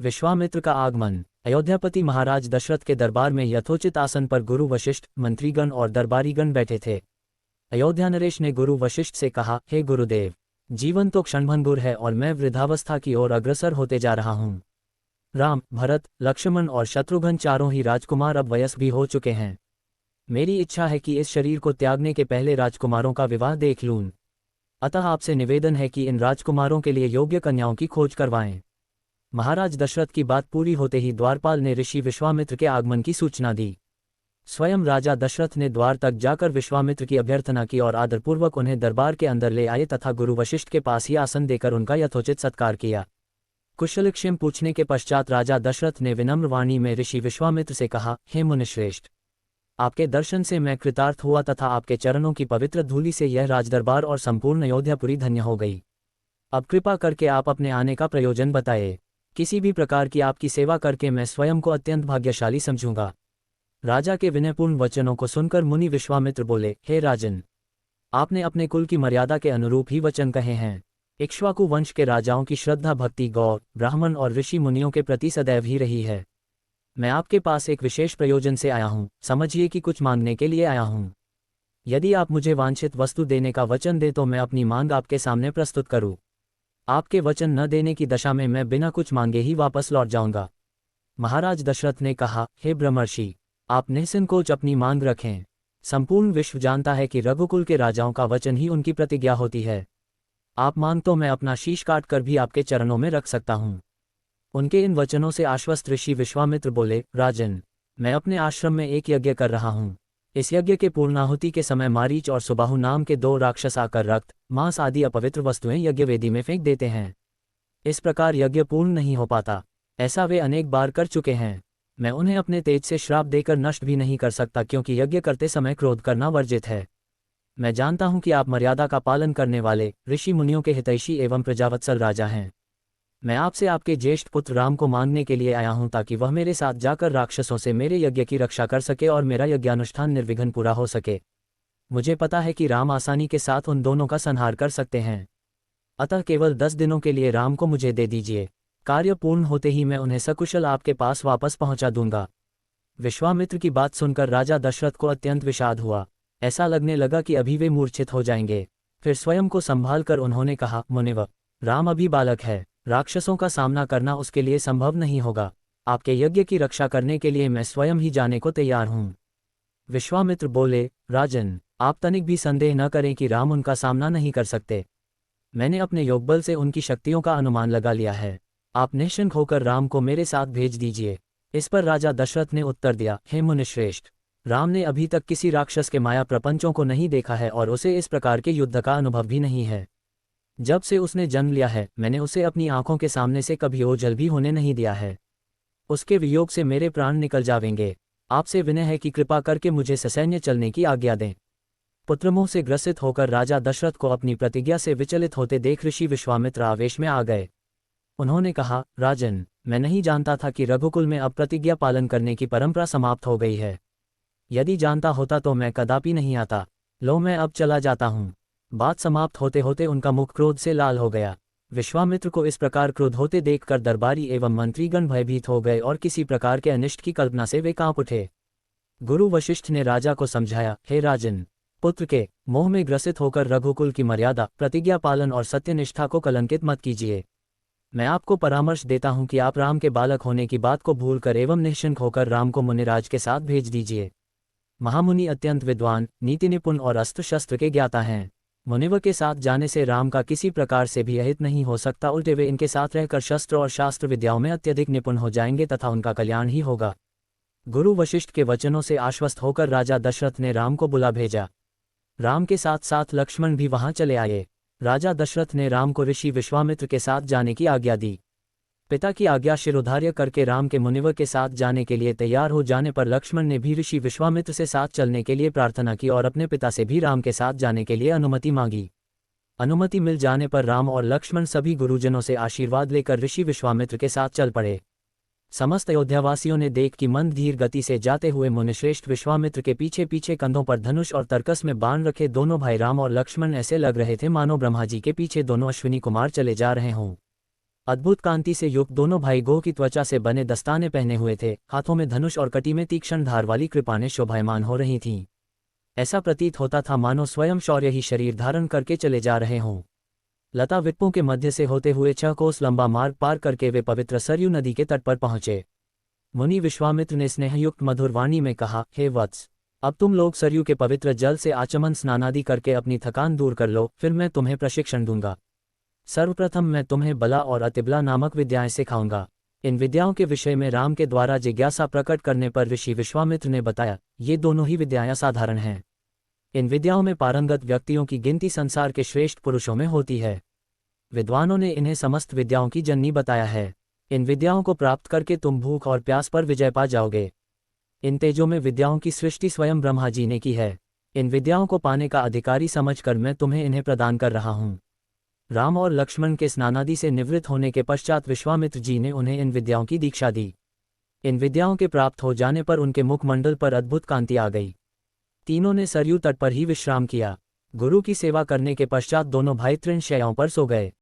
विश्वामित्र का आगमन। अयोध्यापति महाराज दशरथ के दरबार में यथोचित आसन पर गुरु वशिष्ठ, मंत्रीगण और दरबारीगण बैठे थे। अयोध्या नरेश ने गुरु वशिष्ठ से कहा, हे गुरुदेव, जीवन तो क्षणभंगुर है और मैं वृद्धावस्था की ओर अग्रसर होते जा रहा हूँ। राम, भरत, लक्ष्मण और शत्रुघ्न चारों ही राजकुमार अब वयस्क भी हो चुके हैं। मेरी इच्छा है कि इस शरीर को त्यागने के पहले राजकुमारों का विवाह देख लूं। अतः आपसे निवेदन है कि इन राजकुमारों के लिए योग्य कन्याओं की खोज करवाएं। महाराज दशरथ की बात पूरी होते ही द्वारपाल ने ऋषि विश्वामित्र के आगमन की सूचना दी। स्वयं राजा दशरथ ने द्वार तक जाकर विश्वामित्र की अभ्यर्थना की और आदरपूर्वक उन्हें दरबार के अंदर ले आए तथा गुरु वशिष्ठ के पास ही आसन देकर उनका यथोचित सत्कार किया। कुशलक्षेम पूछने के पश्चात राजा दशरथ ने विनम्र वाणी में ऋषि विश्वामित्र से कहा, हे मुनिश्रेष्ठ, आपके दर्शन से मैं कृतार्थ हुआ तथा आपके चरणों की पवित्र धूलि से यह राजदरबार और संपूर्ण अयोध्यापुरी धन्य हो गई। अब कृपा करके आप अपने आने का प्रयोजन बताए। किसी भी प्रकार की आपकी सेवा करके मैं स्वयं को अत्यंत भाग्यशाली समझूंगा। राजा के विनयपूर्ण वचनों को सुनकर मुनि विश्वामित्र बोले, हे राजन, आपने अपने कुल की मर्यादा के अनुरूप ही वचन कहे हैं। इक्ष्वाकु वंश के राजाओं की श्रद्धा भक्ति गौ, ब्राह्मण और ऋषि मुनियों के प्रति सदैव ही रही है। मैं आपके पास एक विशेष प्रयोजन से आया हूँ, समझिए कि कुछ मांगने के लिए आया हूँ। यदि आप मुझे वांछित वस्तु देने का वचन दें तो मैं अपनी मांग आपके सामने प्रस्तुत करूँ। आपके वचन न देने की दशा में मैं बिना कुछ मांगे ही वापस लौट जाऊंगा। महाराज दशरथ ने कहा, हे ब्रह्मर्षि, आप निसंकोच अपनी मांग रखें। संपूर्ण विश्व जानता है कि रघुकुल के राजाओं का वचन ही उनकी प्रतिज्ञा होती है। आप मांग तो मैं अपना शीश काट कर भी आपके चरणों में रख सकता हूँ। उनके इन वचनों से आश्वस्त ऋषि विश्वामित्र बोले, राजन, मैं अपने आश्रम में एक यज्ञ कर रहा हूँ। इस यज्ञ के पूर्णाहुति के समय मारीच और सुबाहु नाम के 2 राक्षस आकर रक्त, मांस आदि अपवित्र वस्तुएं यज्ञवेदी में फेंक देते हैं। इस प्रकार यज्ञ पूर्ण नहीं हो पाता। ऐसा वे अनेक बार कर चुके हैं। मैं उन्हें अपने तेज से श्राप देकर नष्ट भी नहीं कर सकता, क्योंकि यज्ञ करते समय क्रोध करना वर्जित है। मैं जानता हूं कि आप मर्यादा का पालन करने वाले ऋषि मुनियों के हितैषी एवं प्रजावत्सल राजा हैं। मैं आपसे आपके ज्येष्ठ पुत्र राम को मांगने के लिए आया हूं, ताकि वह मेरे साथ जाकर राक्षसों से मेरे यज्ञ की रक्षा कर सके और मेरा यज्ञानुष्ठान निर्विघ्न पूरा हो सके। मुझे पता है कि राम आसानी के साथ उन दोनों का संहार कर सकते हैं। अतः केवल 10 दिनों के लिए राम को मुझे दे दीजिए। कार्य पूर्ण होते ही मैं उन्हें सकुशल आपके पास वापस पहुंचा दूंगा। विश्वामित्र की बात सुनकर राजा दशरथ को अत्यंत विषाद हुआ। ऐसा लगने लगा कि अभी वे मूर्छित हो जाएंगे। फिर स्वयं को संभाल कर उन्होंने कहा, मुनिवर, राम अभी बालक है। राक्षसों का सामना करना उसके लिए संभव नहीं होगा। आपके यज्ञ की रक्षा करने के लिए मैं स्वयं ही जाने को तैयार हूँ। विश्वामित्र बोले, राजन, आप तनिक भी संदेह न करें कि राम उनका सामना नहीं कर सकते। मैंने अपने योगबल से उनकी शक्तियों का अनुमान लगा लिया है। आप निश्चिंत होकर राम को मेरे साथ भेज दीजिए। इस पर राजा दशरथ ने उत्तर दिया, हे मुनिश्रेष्ठ, राम ने अभी तक किसी राक्षस के माया प्रपंचों को नहीं देखा है और उसे इस प्रकार के युद्ध का अनुभव भी नहीं है। जब से उसने जन्म लिया है मैंने उसे अपनी आंखों के सामने से कभी ओझल भी होने नहीं दिया है। उसके वियोग से मेरे प्राण निकल जावेंगे। आपसे विनय है कि कृपा करके मुझे ससैन्य चलने की आज्ञा दें। पुत्रमोह से ग्रसित होकर राजा दशरथ को अपनी प्रतिज्ञा से विचलित होते देख ऋषि विश्वामित्र आवेश में आ गए। उन्होंने कहा, राजन, मैं नहीं जानता था कि रघुकुल में अब प्रतिज्ञा पालन करने की परंपरा समाप्त हो गई है। यदि जानता होता तो मैं कदापि नहीं आता। लो, मैं अब चला जाता हूँ। बात समाप्त होते होते उनका मुख क्रोध से लाल हो गया। विश्वामित्र को इस प्रकार क्रोध होते देखकर दरबारी एवं मंत्रीगण भयभीत हो गए और किसी प्रकार के अनिष्ट की कल्पना से वे कांप उठे। गुरु वशिष्ठ ने राजा को समझाया, हे राजन, पुत्र के मोह में ग्रसित होकर रघुकुल की मर्यादा, प्रतिज्ञा पालन और सत्यनिष्ठा को कलंकित मत कीजिए। मैं आपको परामर्श देता हूं कि आप राम के बालक होने की बात को भूलकर एवं निश्चिंत होकर राम को मुनिराज के साथ भेज दीजिए। महामुनि अत्यंत विद्वान, नीति निपुण और अस्त्र शस्त्र के ज्ञाता हैं। मुनिवर के साथ जाने से राम का किसी प्रकार से भी अहित नहीं हो सकता, उल्टे वे इनके साथ रहकर शस्त्र और शास्त्र विद्याओं में अत्यधिक निपुण हो जाएंगे तथा उनका कल्याण ही होगा। गुरु वशिष्ठ के वचनों से आश्वस्त होकर राजा दशरथ ने राम को बुला भेजा। राम के साथ साथ लक्ष्मण भी वहां चले आए। राजा दशरथ ने राम को ऋषि विश्वामित्र के साथ जाने की आज्ञा दी। पिता की आज्ञा शिरोधार्य करके राम के मुनिवर के साथ जाने के लिए तैयार हो जाने पर लक्ष्मण ने भी ऋषि विश्वामित्र से साथ चलने के लिए प्रार्थना की और अपने पिता से भी राम के साथ जाने के लिए अनुमति मांगी। अनुमति मिल जाने पर राम और लक्ष्मण सभी गुरुजनों से आशीर्वाद लेकर ऋषि विश्वामित्र के साथ चल पड़े। समस्त अयोध्यावासियों ने देख कि मंद धीर गति से जाते हुए मुनिश्रेष्ठ विश्वामित्र के पीछे पीछे कंधों पर धनुष और तरकस में बाण रखे दोनों भाई राम और लक्ष्मण ऐसे लग रहे थे मानो ब्रह्मा जी के पीछे दोनों अश्विनी कुमार चले जा रहे हों। अद्भुत कांति से युक्त दोनों भाई गोह की त्वचा से बने दस्ताने पहने हुए थे, हाथों में धनुष और कटी में तीक्ष्ण धार वाली कृपाणें शोभायमान हो रही थीं। ऐसा प्रतीत होता था मानो स्वयं शौर्य ही शरीर धारण करके चले जा रहे हों। लता वृक्षों के मध्य से होते हुए 6 कोस लंबा मार्ग पार करके वे पवित्र सरयू नदी के तट पर पहुंचे। मुनि विश्वामित्र ने स्नेहयुक्त मधुर वाणी में कहा, हे वत्स, अब तुम लोग सरयू के पवित्र जल से आचमन स्नानादि करके अपनी थकान दूर कर लो, फिर मैं तुम्हें प्रशिक्षण दूंगा। सर्वप्रथम मैं तुम्हें बला और अतिबला नामक विद्याएं सिखाऊंगा। इन विद्याओं के विषय में राम के द्वारा जिज्ञासा प्रकट करने पर ऋषि विश्वामित्र ने बताया, ये दोनों ही विद्याएं असाधारण हैं। इन विद्याओं में पारंगत व्यक्तियों की गिनती संसार के श्रेष्ठ पुरुषों में होती है। विद्वानों ने इन्हें समस्त विद्याओं की जननी बताया है। इन विद्याओं को प्राप्त करके तुम भूख और प्यास पर विजय पा जाओगे। इन तेजों में विद्याओं की सृष्टि स्वयं ब्रह्मा जी ने की है। इन विद्याओं को पाने का अधिकारी समझकर मैं तुम्हें इन्हें प्रदान कर रहा हूँ। राम और लक्ष्मण के स्नानादि से निवृत्त होने के पश्चात विश्वामित्र जी ने उन्हें इन विद्याओं की दीक्षा दी। इन विद्याओं के प्राप्त हो जाने पर उनके मुखमंडल पर अद्भुत कांति आ गई। तीनों ने सरयू तट पर ही विश्राम किया। गुरु की सेवा करने के पश्चात दोनों भाई तृण शैयाओं पर सो गए।